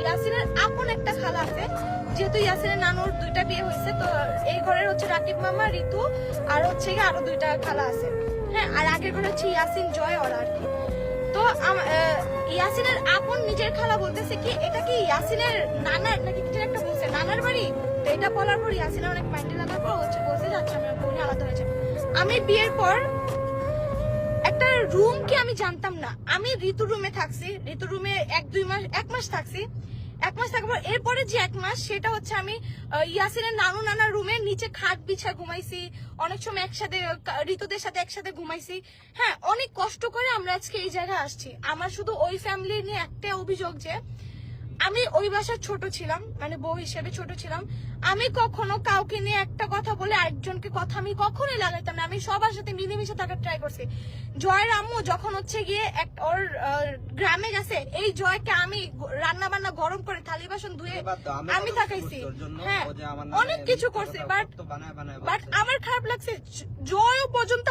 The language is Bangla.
ইয়াসিনের আপন একটা খালা আছে, যেহেতু ইয়াসিনের নানুর 2টা বিয়ে হয়েছে, তো এই ঘরের হচ্ছে রাকিব মামা, ঋতু আর হচ্ছে আরো 2টা খালা আছে। হ্যাঁ, আর আগের ঘরে হচ্ছে ইয়াসিন, জয় ওরা আর কি। তো ইয়াসিনের আপন নিজের খালা বলতেছে কি এটা কি ইয়াসিনের নানার নাকি কিছু একটা বলছে, নানার বাড়ি। তো এটা বলার পর ইয়াসিনের অনেক মাইন্ডে লাগার পর হচ্ছে বলছে যাচ্ছে আমরা বোনে আলাদা হয়ে যাবো। আমি বিয়ের পর একটা রুম কি আমি জানতাম না। আমি ঋতু রুমে থাকছি, ঋতু রুমে 1 মাস থাকছি। 1 মাস থাকার পর এরপরে যে 1 মাস সেটা হচ্ছে আমি ইয়াসিনের নানার রুমের নিচে খাট বিছা ঘুমাইছি, অনেক সময় একসাথে ঋতুদের সাথে একসাথে ঘুমাইছি। হ্যাঁ, অনেক কষ্ট করে আমরা আজকে এই জায়গায় আসছি। আমার শুধু ওই ফ্যামিলি নিয়ে একটা অভিযোগ যে আমি ওই বাসার ছোট ছিলাম, মানে বউ হিসেবে ছোট ছিলাম। আমি কখনো কাউকে নিয়ে একটা কথা বলে আরেকজনকে কথা আমি কখনোই লাগাইতাম না। আমি সবার সাথে মিলেমিশে থাকার ট্রাই করছি। জয়ের আম্মু যখন হচ্ছে গিয়ে ওর গ্রামে গেছে, এই জয়কে আমি রান্না বান্না গরম করে থালি বাসন ধুয়ে আমি থাকাইছি। হ্যাঁ, অনেক কিছু করছি, বাট আমার খারাপ লাগছে জয় পর্যন্ত